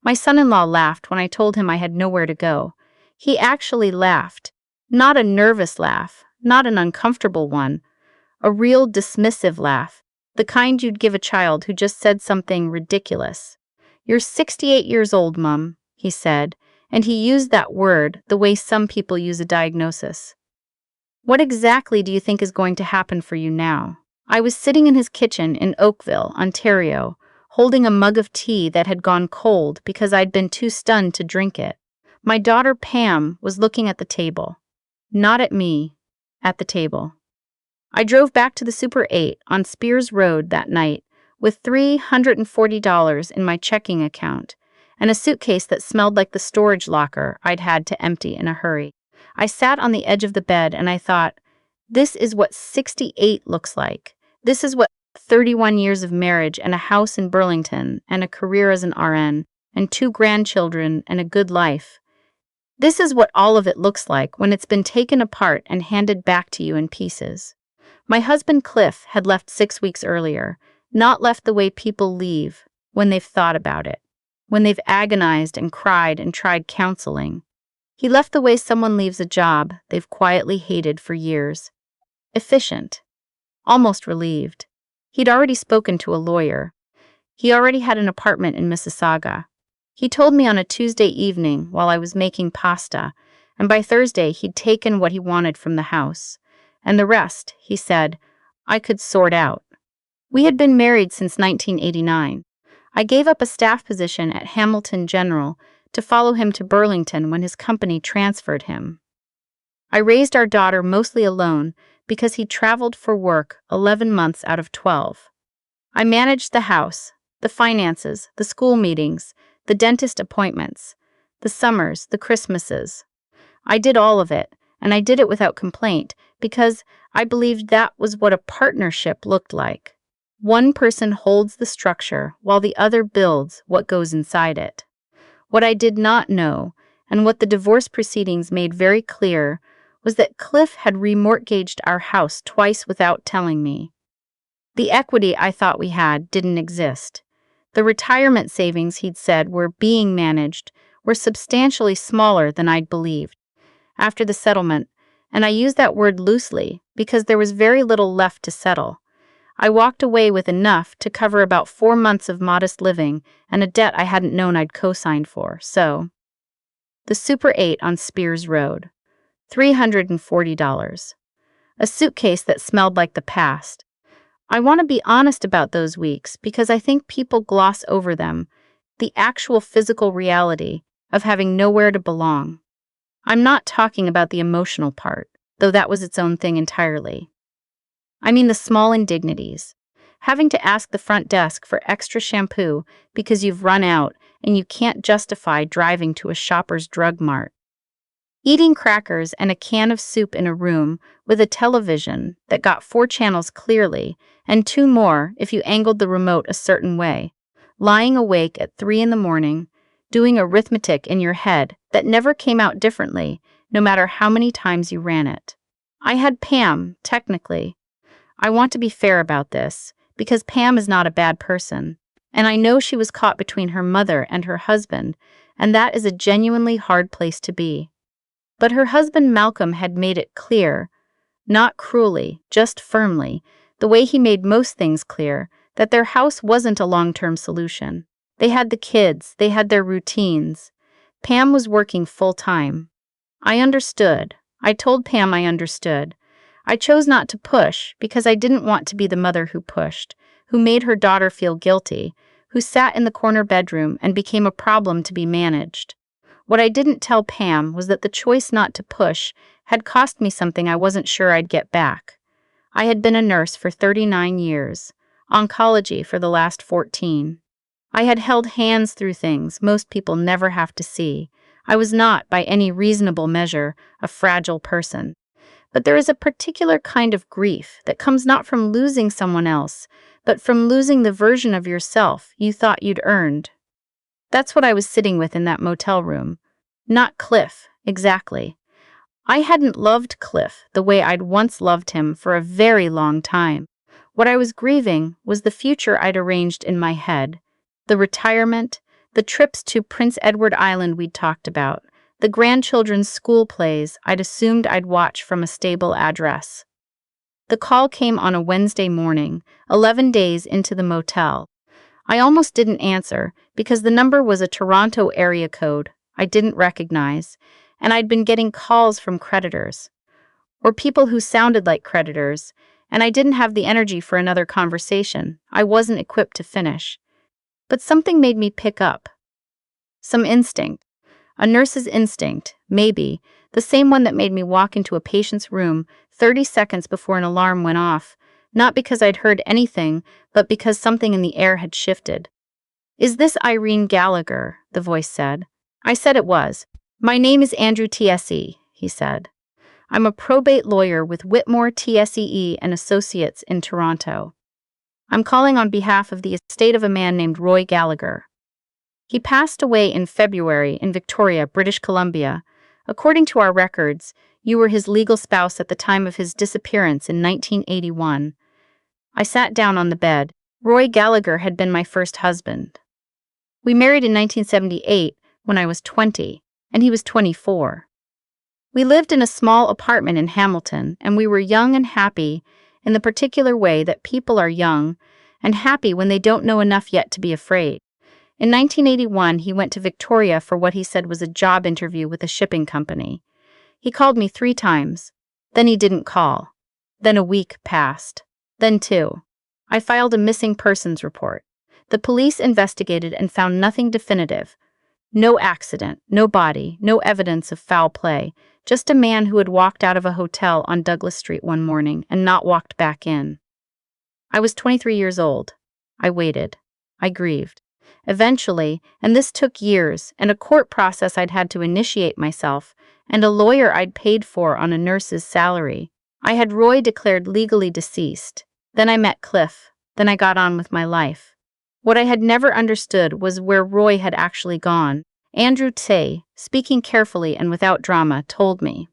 My son-in-law laughed when I told him I had nowhere to go. He actually laughed. Not a nervous laugh, not an uncomfortable one. A real dismissive laugh. The kind you'd give a child who just said something ridiculous. "You're 68 years old, Mum," he said, and he used that word the way some people use a diagnosis. "What exactly do you think is going to happen for you now?" I was sitting in his kitchen in Oakville, Ontario, holding a mug of tea that had gone cold because I'd been too stunned to drink it. My daughter Pam was looking at the table. Not at me, at the table. I drove back to the Super 8 on Spears Road that night with $340 in my checking account and a suitcase that smelled like the storage locker I'd had to empty in a hurry. I sat on the edge of the bed and I thought, this is what 68 looks like. This is what 31 years of marriage and a house in Burlington and a career as an RN and 2 grandchildren and a good life. This is what all of it looks like when it's been taken apart and handed back to you in pieces. My husband Cliff had left 6 weeks earlier, not left the way people leave when they've thought about it, when they've agonized and cried and tried counseling. He left the way someone leaves a job they've quietly hated for years. Efficient. Almost relieved. He'd already spoken to a lawyer. He already had an apartment in Mississauga. He told me on a Tuesday evening while I was making pasta, and by Thursday he'd taken what he wanted from the house. And the rest, he said, I could sort out. We had been married since 1989. I gave up a staff position at Hamilton General to follow him to Burlington when his company transferred him. I raised our daughter mostly alone because he traveled for work 11 months out of 12. I managed the house, the finances, the school meetings, the dentist appointments, the summers, the Christmases. I did all of it, and I did it without complaint because I believed that was what a partnership looked like. One person holds the structure while the other builds what goes inside it. What I did not know, and what the divorce proceedings made very clear, was that Cliff had remortgaged our house twice without telling me. The equity I thought we had didn't exist. The retirement savings he'd said were being managed were substantially smaller than I'd believed. After the settlement, and I use that word loosely because there was very little left to settle, I walked away with enough to cover about 4 months of modest living and a debt I hadn't known I'd co-signed for. So, the Super 8 on Spears Road. $340. A suitcase that smelled like the past. I want to be honest about those weeks because I think people gloss over them, the actual physical reality of having nowhere to belong. I'm not talking about the emotional part, though that was its own thing entirely. I mean the small indignities. Having to ask the front desk for extra shampoo because you've run out and you can't justify driving to a Shoppers Drug Mart. Eating crackers and a can of soup in a room with a television that got 4 channels clearly and 2 more if you angled the remote a certain way. Lying awake at 3 in the morning, doing arithmetic in your head that never came out differently, no matter how many times you ran it. I had Pam, technically. I want to be fair about this, because Pam is not a bad person, and I know she was caught between her mother and her husband, and that is a genuinely hard place to be. But her husband Malcolm had made it clear, not cruelly, just firmly, the way he made most things clear, that their house wasn't a long-term solution. They had the kids, they had their routines. Pam was working full-time. I understood. I told Pam I understood. I chose not to push because I didn't want to be the mother who pushed, who made her daughter feel guilty, who sat in the corner bedroom and became a problem to be managed. What I didn't tell Pam was that the choice not to push had cost me something I wasn't sure I'd get back. I had been a nurse for 39 years, oncology for the last 14. I had held hands through things most people never have to see. I was not, by any reasonable measure, a fragile person. But there is a particular kind of grief that comes not from losing someone else, but from losing the version of yourself you thought you'd earned. That's what I was sitting with in that motel room. Not Cliff, exactly. I hadn't loved Cliff the way I'd once loved him for a very long time. What I was grieving was the future I'd arranged in my head, the retirement, The trips to Prince Edward Island we'd talked about. The grandchildren's school plays I'd assumed I'd watch from a stable address. The call came on a Wednesday morning, 11 days into the motel. I almost didn't answer because the number was a Toronto area code I didn't recognize, and I'd been getting calls from creditors, or people who sounded like creditors, and I didn't have the energy for another conversation. I wasn't equipped to finish. But something made me pick up. Some instinct. A nurse's instinct, maybe, the same one that made me walk into a patient's room 30 seconds before an alarm went off, not because I'd heard anything, but because something in the air had shifted. "Is this Irene Gallagher?" the voice said. I said it was. "My name is Andrew TSE, he said. "I'm a probate lawyer with Whitmore TSEE and Associates in Toronto. I'm calling on behalf of the estate of a man named Roy Gallagher. He passed away in February in Victoria, British Columbia. According to our records, you were his legal spouse at the time of his disappearance in 1981. I sat down on the bed. Roy Gallagher had been my first husband. We married in 1978 when I was 20, and he was 24. We lived in a small apartment in Hamilton, and we were young and happy in the particular way that people are young and happy when they don't know enough yet to be afraid. In 1981, he went to Victoria for what he said was a job interview with a shipping company. He called me 3 times. Then he didn't call. Then a week passed. Then 2. I filed a missing persons report. The police investigated and found nothing definitive. No accident, no body, no evidence of foul play, just a man who had walked out of a hotel on Douglas Street one morning and not walked back in. I was 23 years old. I waited. I grieved. Eventually, and this took years, and a court process I'd had to initiate myself, and a lawyer I'd paid for on a nurse's salary, I had Roy declared legally deceased. Then I met Cliff. Then I got on with my life. What I had never understood was where Roy had actually gone. Andrew Tsay, speaking carefully and without drama, told me.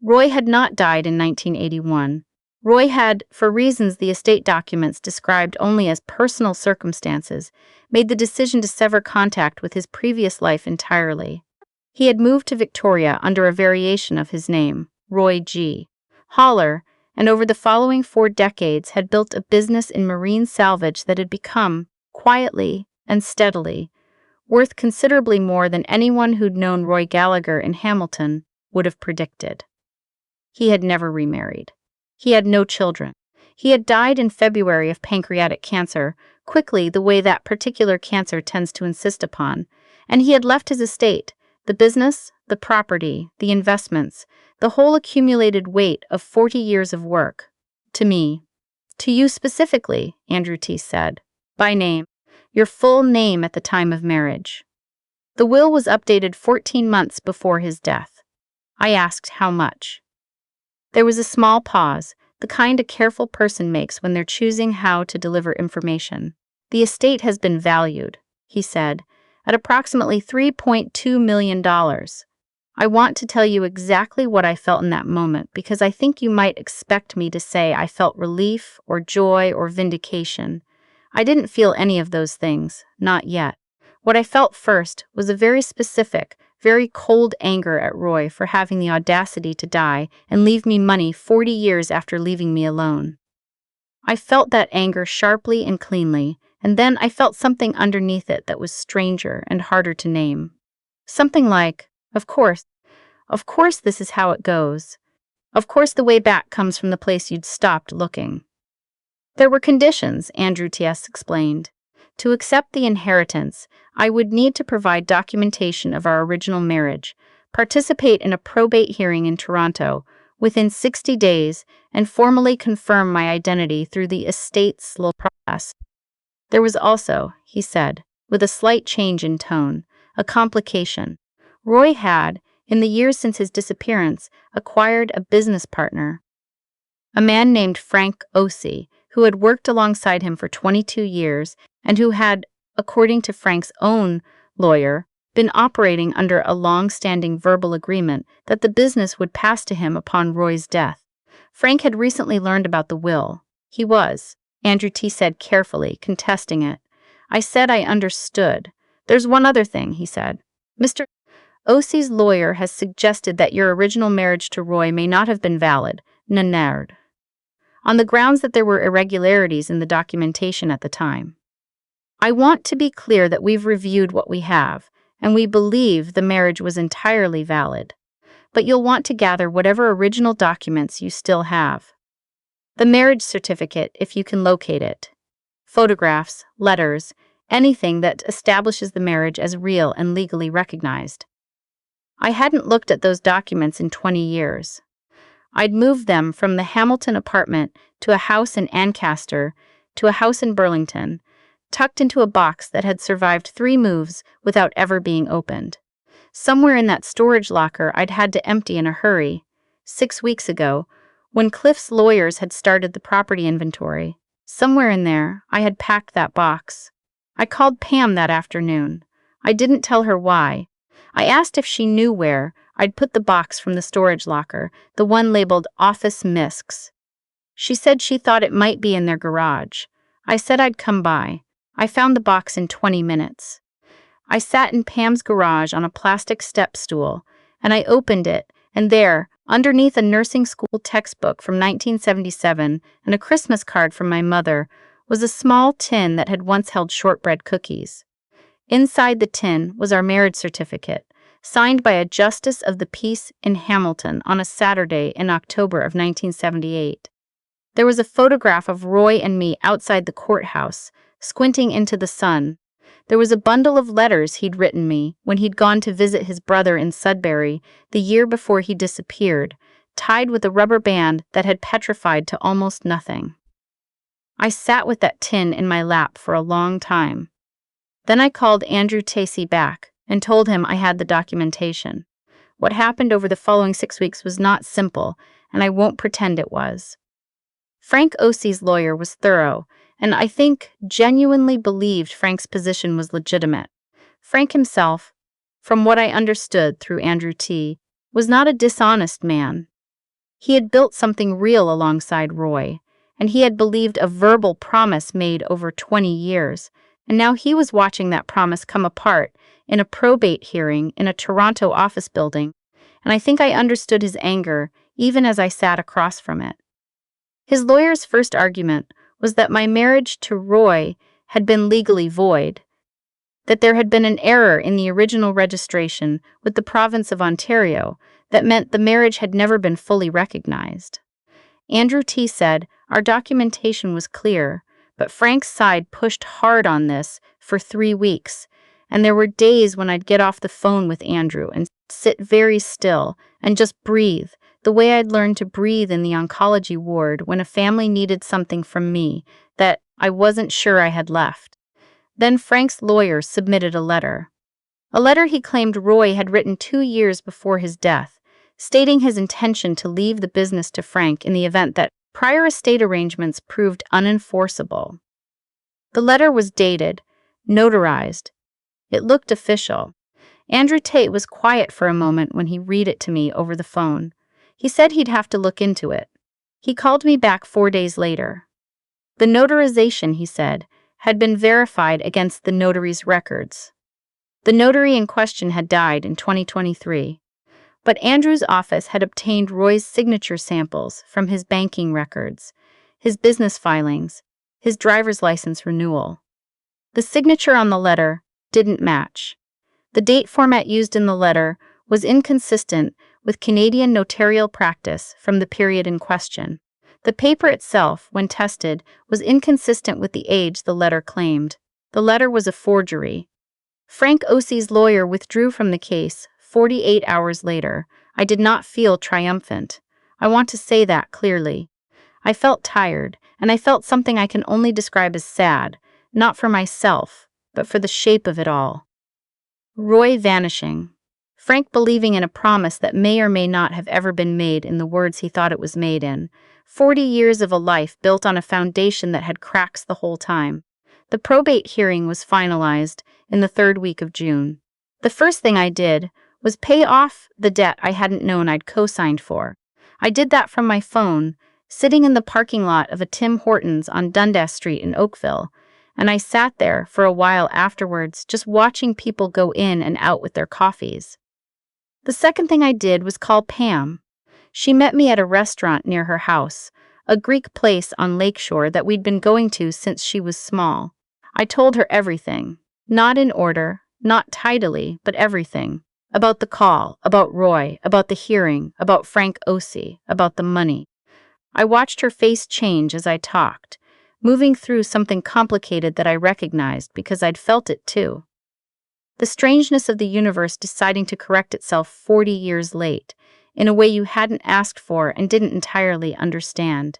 Roy had not died in 1981. Roy had, for reasons the estate documents described only as personal circumstances, made the decision to sever contact with his previous life entirely. He had moved to Victoria under a variation of his name, Roy G. Haller, and over the following 4 decades had built a business in marine salvage that had become, quietly and steadily, worth considerably more than anyone who'd known Roy Gallagher in Hamilton would have predicted. He had never remarried. He had no children. He had died in February of pancreatic cancer, quickly the way that particular cancer tends to insist upon, and he had left his estate, the business, the property, the investments, the whole accumulated weight of 40 years of work, to me. To you specifically, Andrew T. said, by name, your full name at the time of marriage. The will was updated 14 months before his death. I asked how much. There was a small pause, the kind a careful person makes when they're choosing how to deliver information. The estate has been valued, he said, at approximately $3.2 million. I want to tell you exactly what I felt in that moment because I think you might expect me to say I felt relief or joy or vindication. I didn't feel any of those things, not yet. What I felt first was a very specific, very cold anger at Roy for having the audacity to die and leave me money 40 years after leaving me alone. I felt that anger sharply and cleanly, and then I felt something underneath it that was stranger and harder to name. Something like, of course this is how it goes. Of course the way back comes from the place you'd stopped looking. There were conditions, Andrew T.S. explained. To accept the inheritance, I would need to provide documentation of our original marriage, participate in a probate hearing in Toronto within 60 days, and formally confirm my identity through the estate's law process. There was also, he said, with a slight change in tone, a complication. Roy had, in the years since his disappearance, acquired a business partner, a man named Frank Ossie, who had worked alongside him for 22 years and who had, according to Frank's own lawyer, been operating under a long-standing verbal agreement that the business would pass to him upon Roy's death. Frank had recently learned about the will. He was, Andrew T. said carefully, contesting it. I said I understood, There's one other thing, he said. Mr. O.C.'s lawyer has suggested that your original marriage to Roy may not have been valid, Nanard, on the grounds that there were irregularities in the documentation at the time. I want to be clear that we've reviewed what we have, and we believe the marriage was entirely valid. But you'll want to gather whatever original documents you still have. The marriage certificate, if you can locate it. Photographs, letters, anything that establishes the marriage as real and legally recognized. I hadn't looked at those documents in 20 years. I'd moved them from the Hamilton apartment to a house in Ancaster to a house in Burlington, tucked into a box that had survived 3 moves without ever being opened. Somewhere in that storage locker I'd had to empty in a hurry, 6 weeks ago, when Cliff's lawyers had started the property inventory. Somewhere in there, I had packed that box. I called Pam that afternoon. I didn't tell her why. I asked if she knew where I'd put the box from the storage locker, the one labeled Office Misks. She said she thought it might be in their garage. I said I'd come by. I found the box in 20 minutes. I sat in Pam's garage on a plastic step stool, and I opened it, and there, underneath a nursing school textbook from 1977 and a Christmas card from my mother, was a small tin that had once held shortbread cookies. Inside the tin was our marriage certificate, signed by a justice of the peace in Hamilton on a Saturday in October of 1978. There was a photograph of Roy and me outside the courthouse, squinting into the sun. There was a bundle of letters he'd written me when he'd gone to visit his brother in Sudbury the year before he disappeared, tied with a rubber band that had petrified to almost nothing. I sat with that tin in my lap for a long time. Then I called Andrew Tacey back and told him I had the documentation. What happened over the following 6 weeks was not simple, and I won't pretend it was. Frank O.C.'s lawyer was thorough, and I think genuinely believed Frank's position was legitimate. Frank himself, from what I understood through Andrew T., was not a dishonest man. He had built something real alongside Roy, and he had believed a verbal promise made over 20 years, and now he was watching that promise come apart in a probate hearing in a Toronto office building, and I think I understood his anger even as I sat across from it. His lawyer's first argument was that my marriage to Roy had been legally void, that there had been an error in the original registration with the province of Ontario that meant the marriage had never been fully recognized. Andrew T. said our documentation was clear, but Frank's side pushed hard on this for 3 weeks, and there were days when I'd get off the phone with Andrew and sit very still and just breathe, the way I'd learned to breathe in the oncology ward when a family needed something from me that I wasn't sure I had left. Then Frank's lawyer submitted a letter he claimed Roy had written 2 years before his death, stating his intention to leave the business to Frank in the event that prior estate arrangements proved unenforceable. The letter was dated, notarized. It looked official. Andrew Tate was quiet for a moment when he read it to me over the phone. He said he'd have to look into it. He called me back 4 days later. The notarization, he said, had been verified against the notary's records. The notary in question had died in 2023, but Andrew's office had obtained Roy's signature samples from his banking records, his business filings, his driver's license renewal. The signature on the letter didn't match. The date format used in the letter was inconsistent with Canadian notarial practice from the period in question. The paper itself, when tested, was inconsistent with the age the letter claimed. The letter was a forgery. Frank O.C.'s lawyer withdrew from the case 48 hours later. I did not feel triumphant. I want to say that clearly. I felt tired, and I felt something I can only describe as sad, not for myself, but for the shape of it all. Roy vanishing. Frank believing in a promise that may or may not have ever been made in the words he thought it was made in. 40 years of a life built on a foundation that had cracks the whole time. The probate hearing was finalized in the 3rd week of June. The first thing I did was pay off the debt I hadn't known I'd co-signed for. I did that from my phone, sitting in the parking lot of a Tim Hortons on Dundas Street in Oakville, and I sat there for a while afterwards, just watching people go in and out with their coffees. The second thing I did was call Pam. She met me at a restaurant near her house, a Greek place on Lakeshore that we'd been going to since she was small. I told her everything, not in order, not tidily, but everything. About the call, about Roy, about the hearing, about Frank Ossie, about the money. I watched her face change as I talked, moving through something complicated that I recognized because I'd felt it too. The strangeness of the universe deciding to correct itself 40 years late, in a way you hadn't asked for and didn't entirely understand.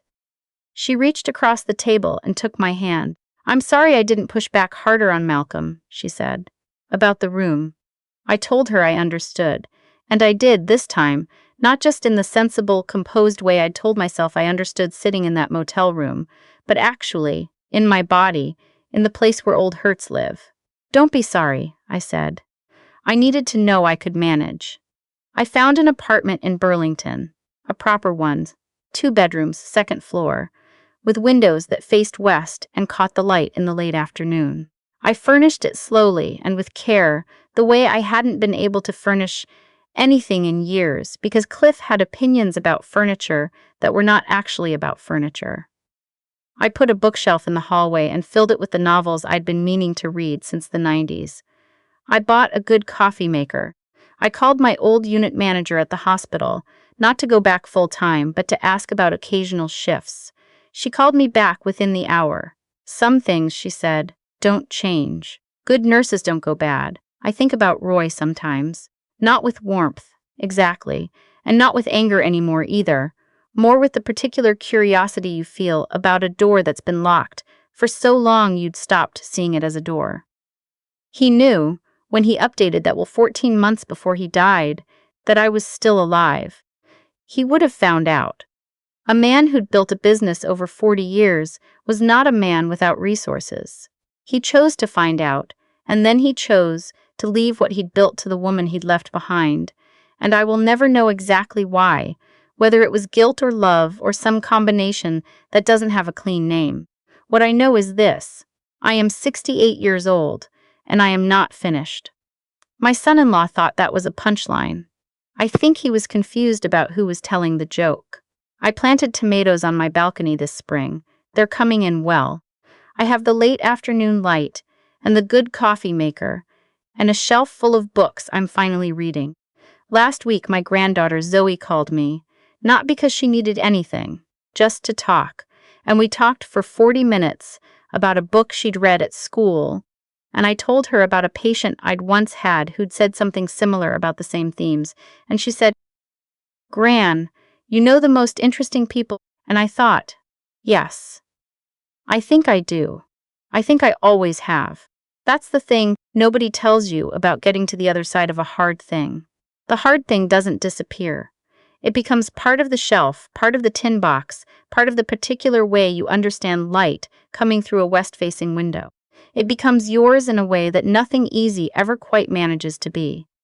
She reached across the table and took my hand. "I'm sorry I didn't push back harder on Malcolm," she said. "About the room." I told her I understood, and I did this time, not just in the sensible, composed way I'd told myself I understood sitting in that motel room, but actually, in my body, in the place where old hurts live. "Don't be sorry," I said. I needed to know I could manage. I found an apartment in Burlington, a proper one, 2 bedrooms, 2nd floor, with windows that faced west and caught the light in the late afternoon. I furnished it slowly and with care, the way I hadn't been able to furnish anything in years, because Cliff had opinions about furniture that were not actually about furniture. I put a bookshelf in the hallway and filled it with the novels I'd been meaning to read since the 90s. I bought a good coffee maker. I called my old unit manager at the hospital, not to go back full-time, but to ask about occasional shifts. She called me back within the hour. "Some things," she said, "don't change. Good nurses don't go bad. I think about Roy sometimes. Not with warmth, exactly, and not with anger anymore either. More with the particular curiosity you feel about a door that's been locked for so long you'd stopped seeing it as a door." He knew, when he updated that 14 months before he died, that I was still alive. He would have found out. A man who'd built a business over 40 years was not a man without resources. He chose to find out, and then he chose to leave what he'd built to the woman he'd left behind, and I will never know exactly why, whether it was guilt or love or some combination that doesn't have a clean name. What I know is this: I am 68 years old, and I am not finished. My son-in-law thought that was a punchline. I think he was confused about who was telling the joke. I planted tomatoes on my balcony this spring. They're coming in well. I have the late afternoon light, and the good coffee maker, and a shelf full of books I'm finally reading. Last week my granddaughter Zoe called me, not because she needed anything, just to talk, and we talked for 40 minutes about a book she'd read at school, and I told her about a patient I'd once had who'd said something similar about the same themes, and she said, "Gran, you know the most interesting people," and I thought, yes, I think I do. I think I always have. That's the thing nobody tells you about getting to the other side of a hard thing. The hard thing doesn't disappear. It becomes part of the shelf, part of the tin box, part of the particular way you understand light coming through a west-facing window. It becomes yours in a way that nothing easy ever quite manages to be.